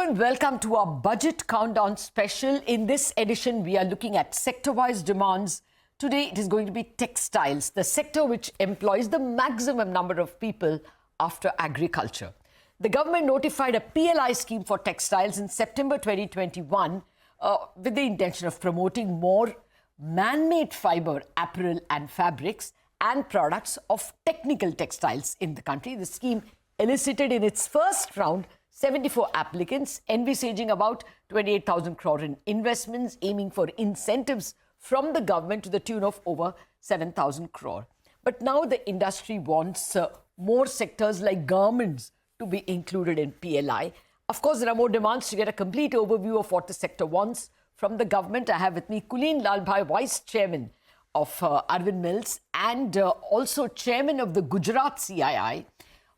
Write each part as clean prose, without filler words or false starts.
and welcome to our Budget Countdown special. In this edition, we are looking at sector-wise demands. Today, it is going to be textiles, the sector which employs the maximum number of people after agriculture. The government notified a PLI scheme for textiles in September 2021 with the intention of promoting more man-made fibre, apparel and fabrics and products of technical textiles in the country. The scheme elicited in its first round 74 applicants, envisaging about 28,000 crore in investments, aiming for incentives from the government to the tune of over 7,000 crore. But now the industry wants more sectors like garments to be included in PLI. Of course, there are more demands. To get a complete overview of what the sector wants from the government, I have with me Kulin Lalbhai, Vice Chairman of Atarvind Mills and also Chairman of the Gujarat CII.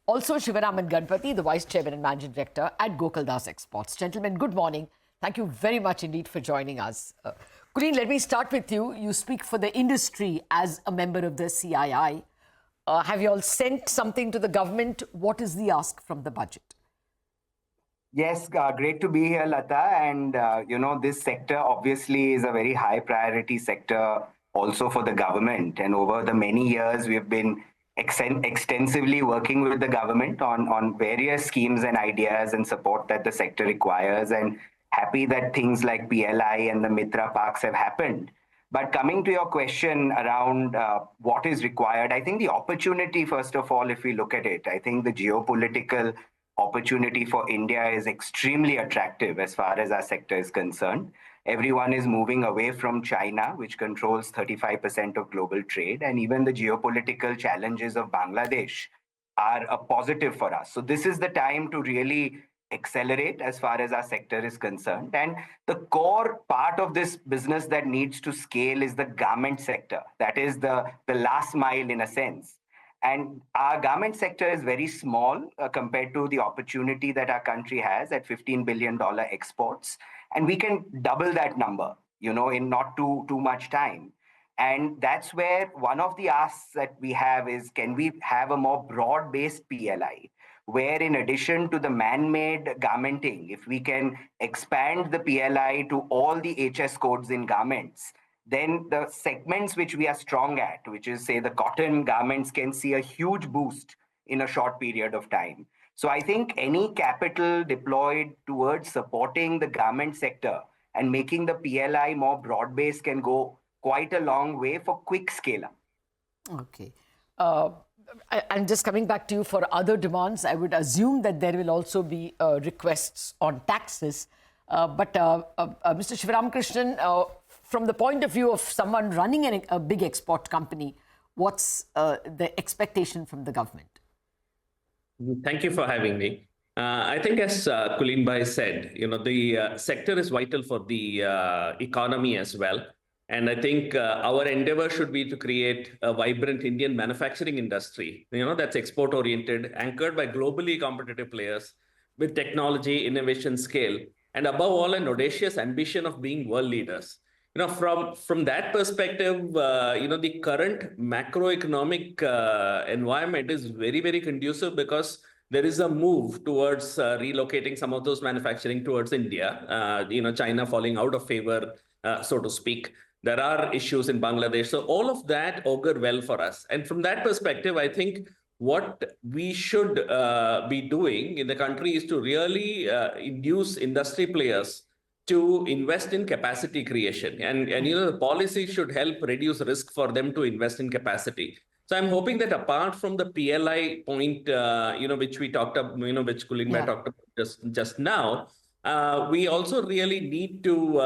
Also, Ganapathi, the Vice Chairman and Managing Director at Gokaldas Exports. Gentlemen, good morning. Thank you very much indeed for joining us. Kulin, let me start with you. You speak for the industry as a member of the CII. Have you all sent something to the government? What is the ask from the budget? Yes, great to be here, Latha. And, this sector obviously is a very high priority sector also for the government. And over the many years, we've been extensively working with the government on various schemes and ideas and support that the sector requires, and happy that things like PLI and the Mitra parks have happened. But coming to your question around what is required, I think the opportunity, first of all, if we look at it, I think the geopolitical opportunity for India is extremely attractive as far as our sector is concerned. Everyone is moving away from China, which controls 35% of global trade, and even the geopolitical challenges of Bangladesh are a positive for us. So this is the time to really accelerate as far as our sector is concerned. And the core part of this business that needs to scale is the garment sector. That is the last mile in a sense. And our garment sector is very small compared to the opportunity that our country has at $15 billion exports. And we can double that number, in not too much time. And that's where one of the asks that we have is, can we have a more broad-based PLI, where in addition to the man-made garmenting, if we can expand the PLI to all the HS codes in garments, then the segments which we are strong at, which is, say, the cotton garments, can see a huge boost in a short period of time. So I think any capital deployed towards supporting the garment sector and making the PLI more broad-based can go quite a long way for quick scale-up. Okay. And just coming back to you for other demands, I would assume that there will also be requests on taxes. But Mr. Sivaramakrishnan, from the point of view of someone running a big export company, what's the expectation from the government? Thank you for having me. I think as Kulin Bhai said, the sector is vital for the economy as well. And I think our endeavor should be to create a vibrant Indian manufacturing industry, that's export-oriented, anchored by globally competitive players with technology, innovation, scale, and above all, an audacious ambition of being world leaders. From that perspective, the current macroeconomic environment is very, very conducive because there is a move towards relocating some of those manufacturing towards India, China falling out of favor, so to speak. There are issues in Bangladesh. So all of that augur well for us. And from that perspective, I think what we should be doing in the country is to really induce industry players to invest in capacity creation. And the policy should help reduce risk for them to invest in capacity. So I'm hoping that apart from the PLI point, which we talked about, which Kulin Bhai talked about just now, we also really need to,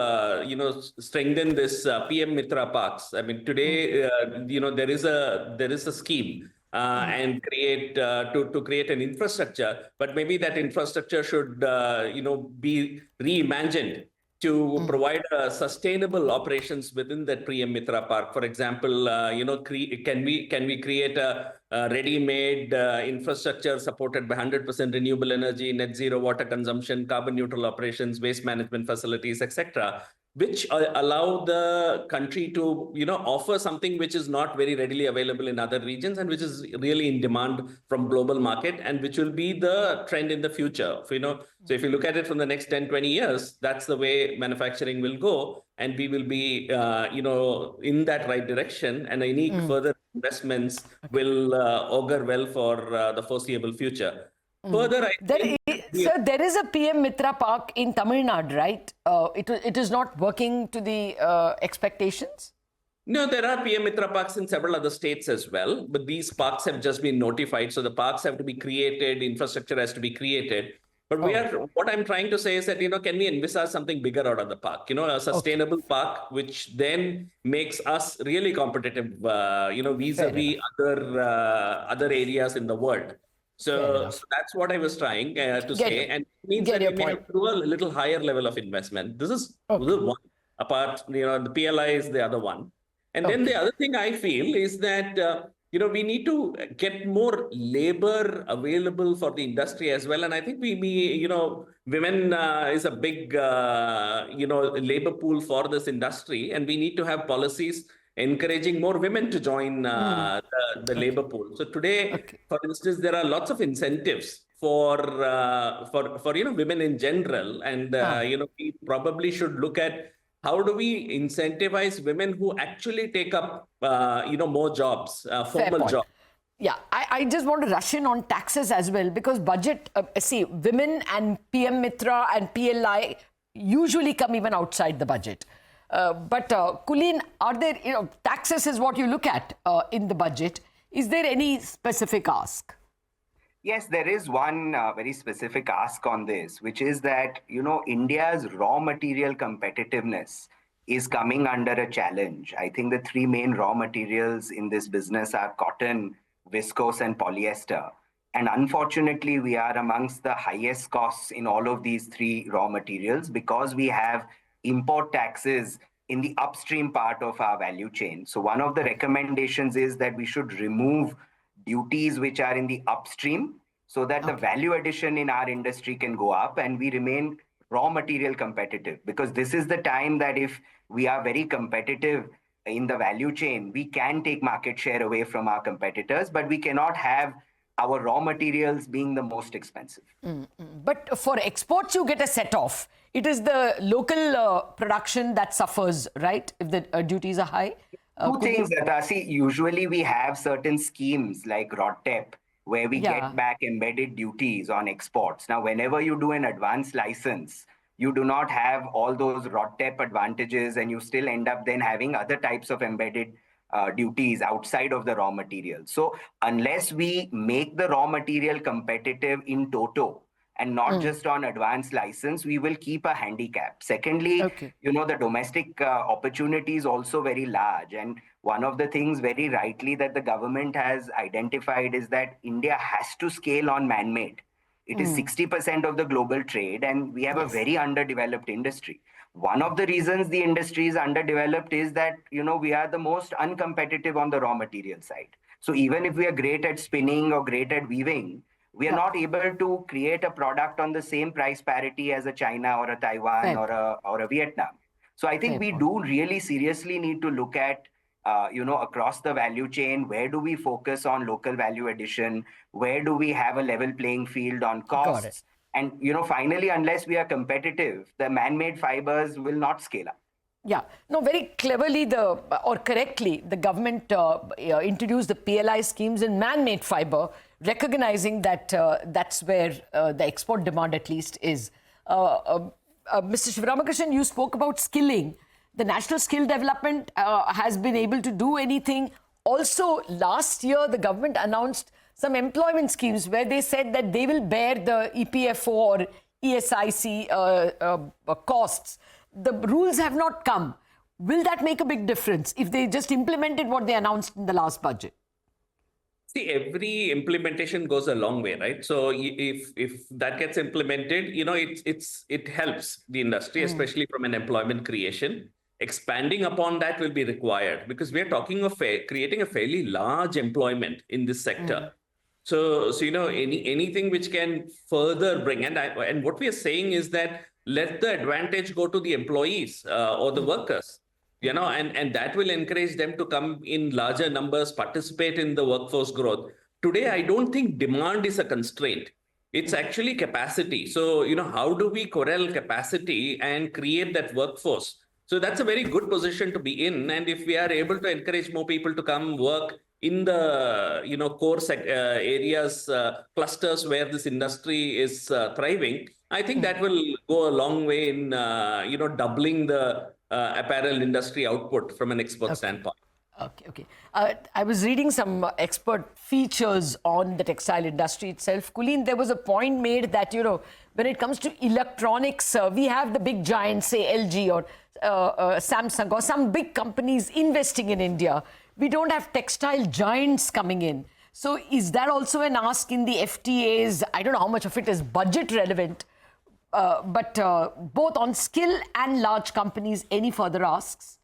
strengthen this PM Mitra parks. I mean, today, there is a scheme and to create an infrastructure, but maybe that infrastructure should, be reimagined to provide sustainable operations within that PM Mitra park. For example, can we create a ready-made infrastructure supported by 100% renewable energy, net zero water consumption, carbon neutral operations, waste management facilities, etc., which allow the country to, offer something which is not very readily available in other regions and which is really in demand from global market, and which will be the trend in the future. So if you look at it from the next 10, 20 years, that's the way manufacturing will go. And we will be, in that right direction, and any further investments will augur well for the foreseeable future. Further, I think Sir, there is a PM Mitra Park in Tamil Nadu, right? It is not working to the expectations? No, there are PM Mitra parks in several other states as well, but these parks have just been notified. So the parks have to be created, infrastructure has to be created. But what I'm trying to say is that, can we envisage something bigger out of the park? A sustainable park, which then makes us really competitive, vis-a-vis other areas in the world. So that's what I was trying to say. And it means that we have to do a little higher level of investment. This is one apart, the PLI is the other one. And then the other thing I feel is that, we need to get more labor available for the industry as well. And I think women is a big, labor pool for this industry. And we need to have policies encouraging more women to join the labor pool. So today, for instance, there are lots of incentives for women in general. And, we probably should look at how do we incentivize women who actually take up, more jobs, formal jobs. Yeah, I just want to rush in on taxes as well, because budget, women and PM Mitra and PLI usually come even outside the budget. But Kulin, are there, taxes is what you look at in the budget. Is there any specific ask? Yes, there is one very specific ask on this, which is that, India's raw material competitiveness is coming under a challenge. I think the three main raw materials in this business are cotton, viscose, and polyester. And unfortunately, we are amongst the highest costs in all of these three raw materials because we have import taxes in the upstream part of our value chain. So one of the recommendations is that we should remove duties which are in the upstream so that the value addition in our industry can go up and we remain raw material competitive. Because this is the time that if we are very competitive in the value chain, we can take market share away from our competitors, but we cannot have our raw materials being the most expensive. But for exports, you get a set-off. It is the local production that suffers, right, if the duties are high? Two things, Latha. Usually we have certain schemes like RODTEP where we get back embedded duties on exports. Now, whenever you do an advanced license, you do not have all those RODTEP advantages and you still end up then having other types of embedded duties outside of the raw material. So unless we make the raw material competitive in toto and not just on advanced license, we will keep a handicap. Secondly, the domestic opportunity is also very large. And one of the things very rightly that the government has identified is that India has to scale on man-made. It is 60% of the global trade, and we have a very underdeveloped industry. One of the reasons the industry is underdeveloped is that, we are the most uncompetitive on the raw material side. So even if we are great at spinning or great at weaving, we are not able to create a product on the same price parity as a China or a Taiwan or a Vietnam. So I think we do really seriously need to look at, across the value chain, where do we focus on local value addition? Where do we have a level playing field on costs? And, finally, unless we are competitive, the man-made fibers will not scale up. Yeah, no, very cleverly correctly, the government introduced the PLI schemes in man-made fiber, recognizing that that's where the export demand at least is. Mr. Sivaramakrishnan, you spoke about skilling. The National Skill Development has been able to do anything. Also, last year, the government announced some employment schemes where they said that they will bear the EPFO or ESIC costs. The rules have not come. Will that make a big difference if they just implemented what they announced in the last budget? See, every implementation goes a long way, right? So if that gets implemented, it helps the industry, especially from an employment creation. Expanding upon that will be required because we are talking of creating a fairly large employment in this sector. So anything which can further bring, and what we are saying is that let the advantage go to the employees or the workers, and that will encourage them to come in larger numbers, participate in the workforce growth. Today, I don't think demand is a constraint. It's actually capacity. So, how do we corral capacity and create that workforce? So that's a very good position to be in. And if we are able to encourage more people to come work in the, core areas, clusters where this industry is thriving, I think that will go a long way in, doubling the apparel industry output from an export standpoint. Okay. I was reading some expert features on the textile industry itself. Kulin, there was a point made that, when it comes to electronics, we have the big giants, say LG or Samsung or some big companies investing in India. We don't have textile giants coming in. So is that also an ask in the FTAs? I don't know how much of it is budget relevant, but both on skill and large companies, any further asks?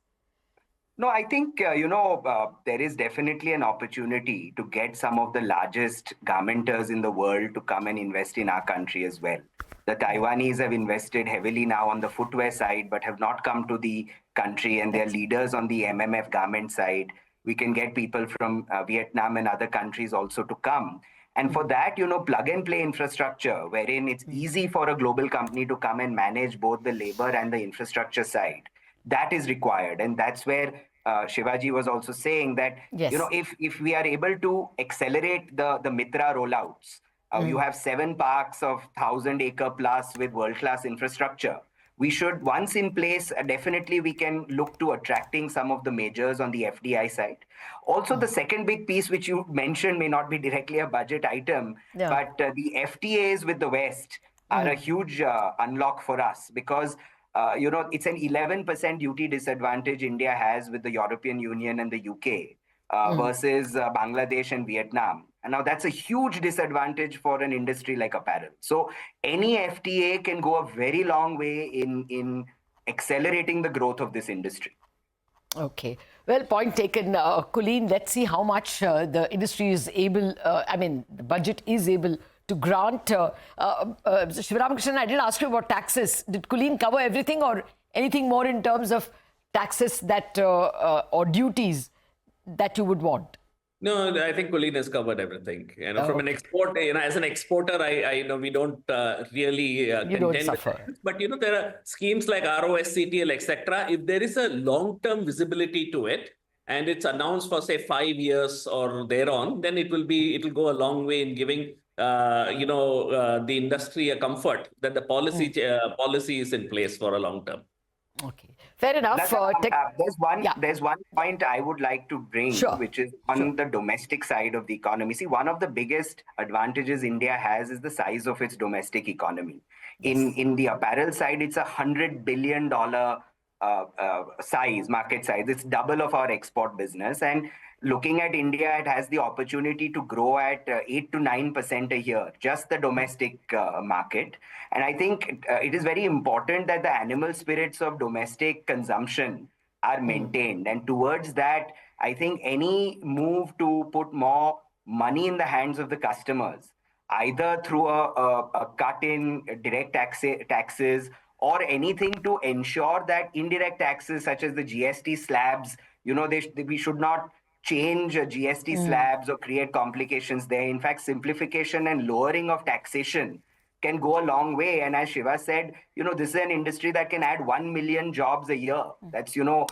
No, I think, there is definitely an opportunity to get some of the largest garmenters in the world to come and invest in our country as well. The Taiwanese have invested heavily now on the footwear side, but have not come to the country, and they're leaders on the MMF garment side. We can get people from Vietnam and other countries also to come. And for that, plug and play infrastructure, wherein it's easy for a global company to come and manage both the labor and the infrastructure side. That is required. And that's where Shivaji was also saying that, if we are able to accelerate the Mitra rollouts, you have 7 parks of 1,000-acre plus with world-class infrastructure. We should, once in place, definitely we can look to attracting some of the majors on the FDI side. Also, the second big piece, which you mentioned, may not be directly a budget item, but the FTAs with the West are a huge unlock for us because it's an 11% duty disadvantage India has with the European Union and the UK versus Bangladesh and Vietnam. And now that's a huge disadvantage for an industry like apparel. So any FTA can go a very long way in accelerating the growth of this industry. Okay. Well, point taken, Kulin. Let's see how much the industry is able, the budget is able to grant. Sivaramakrishnan, I did ask you about taxes. Did Kulin cover everything or anything more in terms of taxes that or duties that you would want? No, I think Kulin has covered everything. From an export, as an exporter, I know we don't really you don't suffer. But there are schemes like ROSCTL, etc. If there is a long-term visibility to it, and it's announced for say 5 years or thereon, then it will go a long way in giving the industry a comfort that the policy is in place for a long term. Okay, fair enough. There's one point I would like to bring, which is on the domestic side of the economy. See, one of the biggest advantages India has is the size of its domestic economy. In the apparel side, it's $100 billion market size. It's double of our export business. And looking at India, it has the opportunity to grow at 8 to 9% a year, just the domestic market. And I think it is very important that the animal spirits of domestic consumption are maintained. And towards that, I think any move to put more money in the hands of the customers, either through a cut in direct taxes or anything to ensure that indirect taxes such as the GST slabs, we should not change GST slabs or create complications there. In fact, simplification and lowering of taxation can go a long way. And as Shiva said, this is an industry that can add 1 million jobs a year. That's, a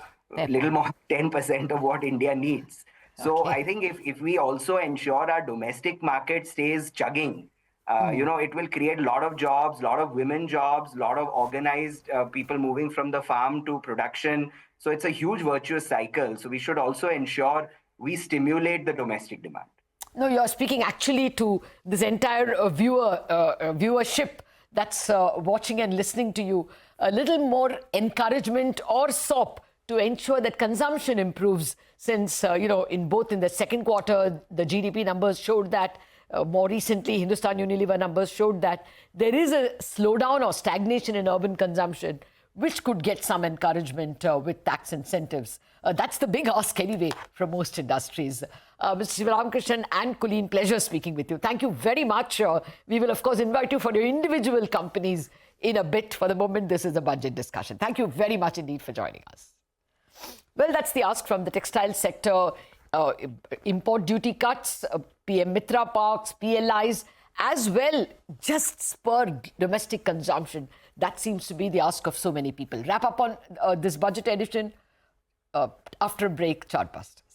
little more than 10% of what India needs. So I think if we also ensure our domestic market stays chugging, it will create a lot of jobs, a lot of women jobs, a lot of organized people moving from the farm to production. So it's a huge virtuous cycle. So we should also ensure we stimulate the domestic demand. No, you're speaking actually to this entire viewership that's watching and listening to you. A little more encouragement or SOP to ensure that consumption improves since, in the second quarter, the GDP numbers showed that. More recently, Hindustan Unilever numbers showed that there is a slowdown or stagnation in urban consumption, which could get some encouragement with tax incentives. That's the big ask anyway from most industries. Mr. Sivaramakrishnan and Kulin, pleasure speaking with you. Thank you very much. We will, of course, invite you for your individual companies in a bit. For the moment, this is a budget discussion. Thank you very much indeed for joining us. Well, that's the ask from the textile sector. Import duty cuts, PM Mitra parks, PLIs, as well, just spur domestic consumption. That seems to be the ask of so many people. Wrap up on this budget edition after a break, Chartbusters.